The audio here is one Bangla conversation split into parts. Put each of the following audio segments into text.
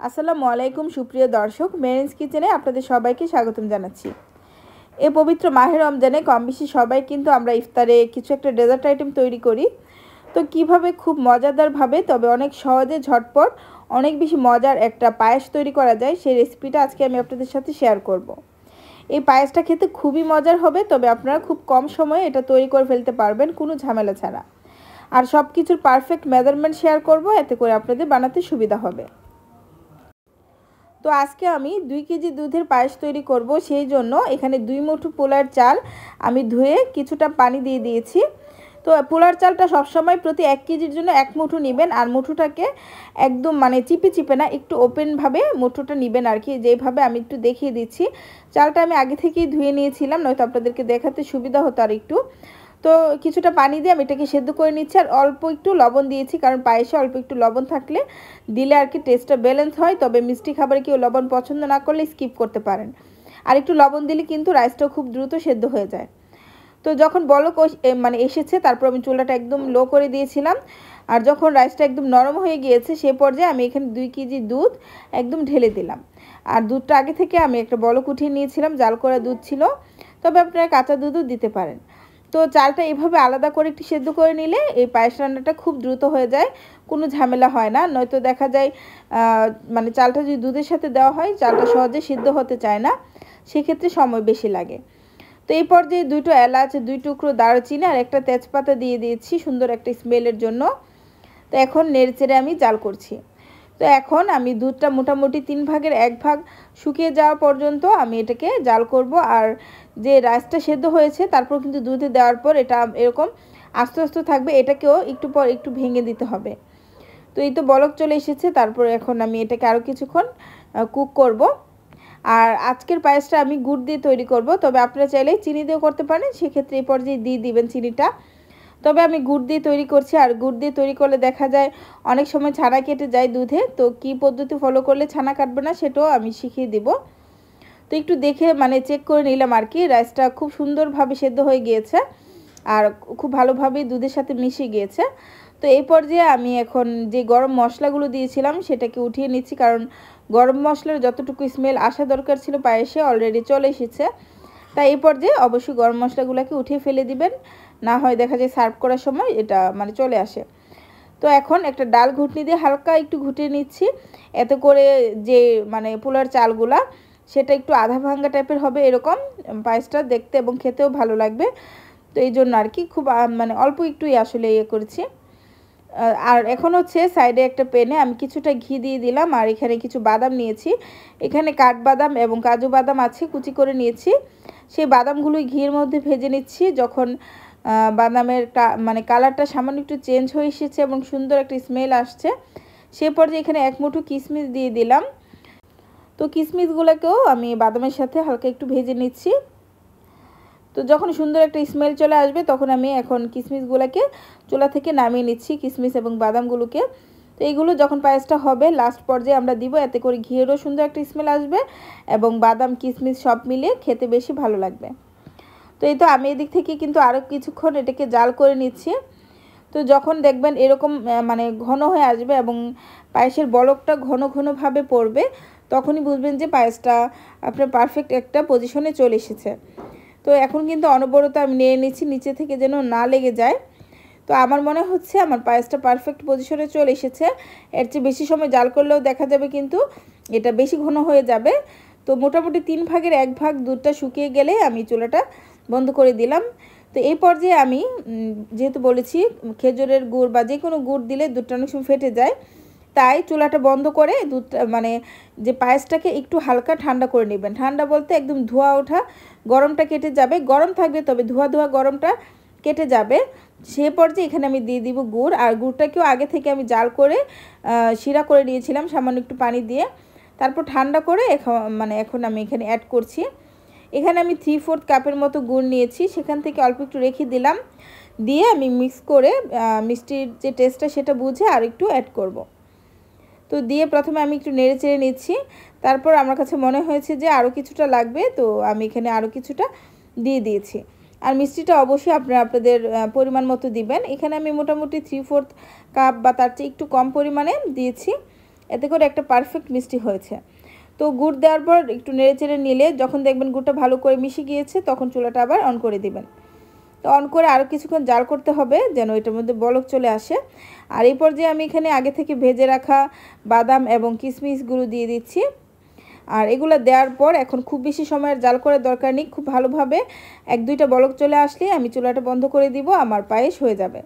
আসসালামু আলাইকুম সুপ্রিয় দর্শক, মেরিন্স কিচেনে আপনাদের সবাইকে স্বাগতম জানাচ্ছি। এই পবিত্র মাহে রমজানে কম বেশি সবাই কিন্তু আমরা ইফতারে কিছু একটা ডেজার্ট আইটেম তৈরি করি। তো কিভাবে খুব মজাদারভাবে তবে অনেক সহজে ঝটপট অনেক বেশি মজার একটা পায়েস তৈরি করা যায় সেই রেসিপিটা আজকে আমি আপনাদের সাথে শেয়ার করব। এই পায়েসটা খেতে খুবই মজার হবে, তবে আপনারা খুব কম সময়ে এটা তৈরি করে ফেলতে পারবেন কোনো ঝামেলা ছাড়া। আর সব কিছুর পারফেক্ট মেজারমেন্ট শেয়ার করব, এতে করে আপনাদের বানাতে সুবিধা হবে। তো আজকে আমি 2 কেজি দুধের পায়েস তৈরি করব, সেই জন্য এখানে 2 মুঠো পোলার চাল আমি ধুয়ে কিছুটা পানি দিয়ে দিয়েছি। তো পোলার চালটা সবসময় প্রতি 1 কেজির জন্য 1 মুঠো নেবেন, আর মুঠোটাকে একদম চিপে চিপে না, একটু ওপেনভাবে মুঠোটা নেবেন আর কি, যেইভাবে আমি একটু দেখিয়ে দিচ্ছি। চালটা আমি আগে থেকেই ধুয়ে নিয়েছিলাম, নয়তো আপনাদেরকে দেখাতে সুবিধা হতো আর একটু। তো কিছুটা পানি দিয়ে আমি এটাকে সেদ্ধ করে নিচ্ছি, আর অল্প একটু লবণ দিয়েছি, কারণ পায়েসে অল্প একটু লবণ থাকলে দিলে আর কি টেস্টটা ব্যালেন্স হয়। তবে মিষ্টি খাবারে কেউ লবণ পছন্দ না করলে স্কিপ করতে পারেন। আর একটু লবণ দিলে কিন্তু রাইসটাও খুব দ্রুত সেদ্ধ হয়ে যায়। তো যখন বলক এসেছে, তারপর আমি চুলাটা একদম লো করে দিয়েছিলাম। আর যখন রাইসটা একদম নরম হয়ে গিয়েছে, সে পর্যায়ে আমি এখানে 2 কেজি দুধ একদম ঢেলে দিলাম। আর দুধটা আগে থেকে আমি একটা বলক উঠিয়ে নিয়েছিলাম, জাল করা দুধ ছিল, তবে আপনারা কাঁচা দুধও দিতে পারেন। তো চালটা এভাবে আলাদা করে একটু সেদ্ধ করে নিলে এই পায়েস রান্নাটা খুব দ্রুত হয়ে যায়, কোনো ঝামেলা হয় না। নয়তো দেখা যায় চালটা যদি দুধের সাথে দেওয়া হয়, চালটা সহজে সিদ্ধ হতে চায় না, সেক্ষেত্রে সময় বেশি লাগে। তো এই পর্যায়ে 2টো এলাচ, 2 টুকরো দারুচিনি আর একটা তেজপাতা দিয়ে দিয়েছি সুন্দর একটা স্মেলের জন্য। তো এখন নেড়েচেড়ে আমি জাল করছি। তো এখন আমি দুধটা মোটামুটি 3 ভাগের 1 ভাগ শুকিয়ে যাওয়া পর্যন্ত আমি এটাকে জাল করব। আর যে রাইসটা সেদ্ধ হয়েছে তারপর কিন্তু দুধে দেওয়ার পর এটা এরকম আস্তে আস্তে থাকবে, এটাকেও একটু পর একটু ভেঙে দিতে হবে। তো এই তো বলক চলে এসেছে, তারপর এখন আমি এটাকে আরও কিছুক্ষণ কুক করব। আর আজকের পায়েসটা আমি গুড় দিয়ে তৈরি করব, তবে আপনারা চাইলে চিনি দিয়েও করতে পারেন, সেক্ষেত্রে এই পর্যায়ে দিয়ে দিবেন চিনিটা। তবে আমি গুড় দিয়ে তৈরি করছি, আর গুড় দিয়ে তৈরি করলে দেখা যায় অনেক সময় ছানা কেটে যায় দুধে। তো কি পদ্ধতি ফলো করলে ছানা কাটবে না সেটাও আমি শিখিয়ে দিব। তো একটু দেখে চেক করে নিলাম আর কি, রাইসটা খুব সুন্দরভাবে সেদ্ধ হয়ে গিয়েছে আর খুব ভালোভাবেই দুধের সাথে মিশে গিয়েছে। তো এই পর্যায়ে আমি এখন যে গরম মশলাগুলো দিয়েছিলাম সেটাকে উঠিয়ে নিচ্ছি, কারণ গরম মশলার যতটুকু স্মেল আসা দরকার ছিল পায়েসে অলরেডি চলে এসেছে। তাই এই পর্যায়ে অবশ্যই গরম মশলাগুলোকে উঠিয়ে ফেলে দিবেন, না হয় দেখা যায় সার্ভ করার সময় এটা চলে আসে। তো এখন একটা ডাল ঘুটনি দিয়ে হালকা একটু ঘুটিয়ে নিচ্ছি, এতে করে যে পোলার চালগুলা সেটা একটু আধা ভাঙ্গা টাইপের হবে, এরকম পায়েসটা দেখতে এবং খেতেও ভালো লাগবে। তো এই জন্য আর কি খুব অল্প একটুই আসলে করেছি। আর এখন হচ্ছে সাইডে একটা প্যানে আমি কিছুটা ঘি দিয়ে দিলাম, আর এখানে কিছু বাদাম নিয়েছি। এখানে কাঠবাদাম এবং কাজু বাদাম আছে, কুচি করে নিয়েছি। সেই বাদামগুলোই ঘিয়ের মধ্যে ভেজে নিচ্ছি। যখন বাদামের কালারটা সামান্য একটু চেঞ্জ হয়ে এসেছে এবং সুন্দর একটা স্মেল আসছে, সে পর্যায়ে এখানে 1 মুঠো কিশমিশ দিয়ে দিলাম। তো কিশমিশগুলোকেও আমি বাদামের সাথে হালকা একটু ভেজে নিচ্ছি। তো যখন সুন্দর একটা স্মেল চলে আসবে, তখন আমি এখন কিশমিশগুলোকে চুলা থেকে নামিয়ে নিচ্ছি, কিশমিশ এবং বাদামগুলোকে। তো এইগুলো যখন পায়েসটা হবে লাস্ট পর্যায়ে আমরা দিব, এতে করে ঘিয়েরও সুন্দর একটা স্মেল আসবে এবং বাদাম কিশমিশ সব মিলিয়ে খেতে বেশি ভালো লাগবে। তো এই তো আমি এদিক থেকে কিন্তু আরও কিছুক্ষণ এটাকে জাল করে নিচ্ছি। তো যখন দেখবেন এরকম ঘন হয়ে আসবে এবং পায়েসের বলকটা ঘন ঘনভাবে পড়বে, তখনই বুঝবেন যে পায়েসটা আপনার পারফেক্ট একটা পজিশনে চলে এসেছে। তো এখন কিন্তু অনবরত আমি নিয়ে নিচ্ছি, নিচে থেকে যেন না লেগে যায়। তো আমার মনে হচ্ছে আমার পায়েসটা পারফেক্ট পজিশনে চলে এসেছে। এর চেয়ে বেশি সময় জাল করলেও দেখা যাবে কিন্তু এটা বেশি ঘন হয়ে যাবে। তো মোটামুটি 3 ভাগের 1 ভাগ দুধটা শুকিয়ে গেলে আমি চুলাটা বন্ধ করে দিলাম। তো এই পর্যায়ে আমি যেহেতু বলেছি খেজুরের গুড় বা যে কোনো গুড় দিলে দুধটা অনেক সময় ফেটে যায়, তাই চুলাটা বন্ধ করে দুধটা যে পায়েসটাকে একটু হালকা ঠান্ডা করে নেবেন। ঠান্ডা বলতে একদম ধোঁয়া ওঠা, গরমটা কেটে যাবে, গরম থাকবে তবে ধোঁয়া ধোঁয়া গরমটা কেটে যাবে। সে পর্যায়ে এখানে আমি দিয়ে দিব গুড়, আর গুড়টাকেও আগে থেকে আমি জাল করে শিরা করে নিয়েছিলাম সামান্য একটু পানি দিয়ে। তারপর ঠান্ডা করে এখন আমি এখানে অ্যাড করছি। এখানে আমি 3/4 কাপের মতো গুড় নিয়েছি, সেখান থেকে অল্প একটু রেখে দিলাম, দিয়ে আমি মিক্স করে মিষ্টির যে টেস্টটা সেটা বুঝে আর একটু অ্যাড করব। তো দিয়ে প্রথমে আমি একটু নেড়ে চেড়ে নিচ্ছি। তারপর আমার কাছে মনে হয়েছে যে আরও কিছুটা লাগবে, তো আমি এখানে আরও কিছুটা দিয়ে দিয়েছি। আর মিষ্টিটা অবশ্যই আপনাদের পরিমাণ মতো দিবেন। এখানে আমি মোটামুটি 3/4 কাপ বা তার চেয়ে একটু কম পরিমাণে দিয়েছি। এতে করে একটা পারফেক্ট মিষ্টি হয়েছে। তো গুড় দেওয়ার পর একটু নেড়েচেড়ে নিলে যখন দেখবেন গুড়টা ভালো করে মিশে গিয়েছে তখন চুলাটা আবার অন করে দিবেন। তো অন করে আরও কিছুক্ষণ জাল করতে হবে যেন এটার মধ্যে বলক চলে আসে। আর এই পর্যায়ে আমি এখানে আগে থেকে ভেজে রাখা বাদাম এবং কিশমিশগুলো দিয়ে দিচ্ছি। আর এগুলো দেওয়ার পর এখন খুব বেশি সময়ের জাল করার দরকার নেই, খুব ভালোভাবে 1-2টা বলক চলে আসলে আমি চুলাটা বন্ধ করে দিব, আমার পায়েস হয়ে যাবে।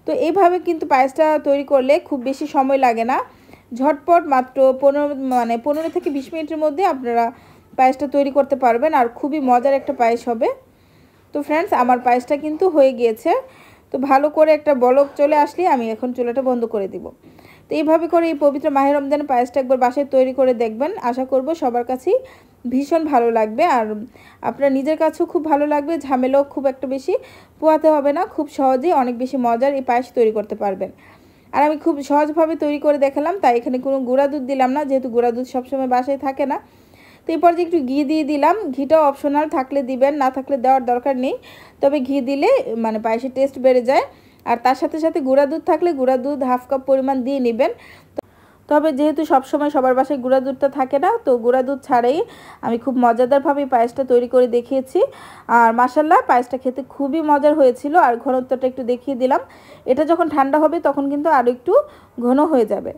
তো এইভাবে কিন্তু পায়েসটা তৈরি করলে খুব বেশি সময় লাগে না, ঝটপট মাত্র 15 থেকে 20 মিনিটের মধ্যে আপনারা পায়েসটা তৈরি করতে পারবেন আর খুবই মজার একটা পায়েস হবে। তো ফ্রেন্ডস, আমার পায়েসটা কিন্তু হয়ে গিয়েছে। তো ভালো করে একটা বলক চলে আসলে আমি এখন চুলাটা বন্ধ করে দিব। তো এইভাবে করে এই পবিত্র মাহে রমজানের পায়েসটা একবার বাসায় তৈরি করে দেখবেন, আশা করব সবার কাছেই ভীষণ ভালো লাগবে আর আপনার নিজের কাছেও খুব ভালো লাগবে, ঝামেলাও খুব একটা বেশি পোহাতে হবে না, খুব সহজেই অনেক বেশি মজার এই পায়েস তৈরি করতে পারবেন। আর আমি খুব সহজভাবে তৈরি করে দেখালাম, তাই এখানে কোনো গুঁড়া দুধ দিলাম না, যেহেতু গুঁড়া দুধ সবসময় বাসায় থাকে না। তো এরপর যে একটু ঘি দিয়ে দিলাম, ঘিটাও অপশনাল, থাকলে দিবেন, না থাকলে দেওয়ার দরকার নেই, তবে ঘি দিলে পায়েসের টেস্ট বেড়ে যায়। আর তার সাথে সাথে গুঁড়া দুধ থাকলে গুঁড়া দুধ 1/2 কাপ পরিমাণ দিয়ে নেবেন। তবে যেহেতু সবসময় সবার বাসায় গুঁড়া দুধটা থাকে না, তো গুঁড়া দুধ ছাড়াই আমি খুব মজাদারভাবে পায়েসটা তৈরি করে দেখিয়েছি। আর মাশাল্লাহ, পায়েসটা খেতে খুবই মজার হয়েছিল। আর ঘনত্বটা একটু দেখিয়ে দিলাম, এটা যখন ঠান্ডা হবে তখন কিন্তু আরও একটু ঘন হয়ে যাবে।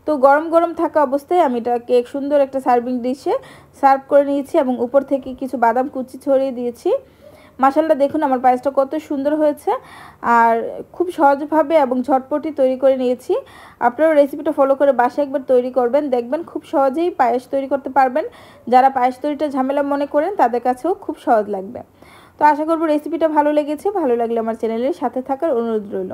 তো গরম গরম থাকা অবস্থায় আমি এটাকে সুন্দর একটা সার্ভিং ডিশে সার্ভ করে নিয়েছি এবং উপর থেকে কিছু বাদাম কুচি ছড়িয়ে দিয়েছি। মাশাল্লাহ, দেখুন আমার পায়েসটা কত সুন্দর হয়েছে আর খুব সহজভাবে এবং ঝটপটি তৈরি করে নিয়েছি। আপনারাও রেসিপিটা ফলো করে বাসায় একবার তৈরি করবেন, দেখবেন খুব সহজেই পায়েস তৈরি করতে পারবেন। যারা পায়েস তৈরিটা ঝামেলা মনে করেন তাদের কাছেও খুব সহজ লাগবে। তো আশা করব রেসিপিটা ভালো লেগেছে, ভালো লাগলে আমার চ্যানেলের সাথে থাকার অনুরোধ রইল।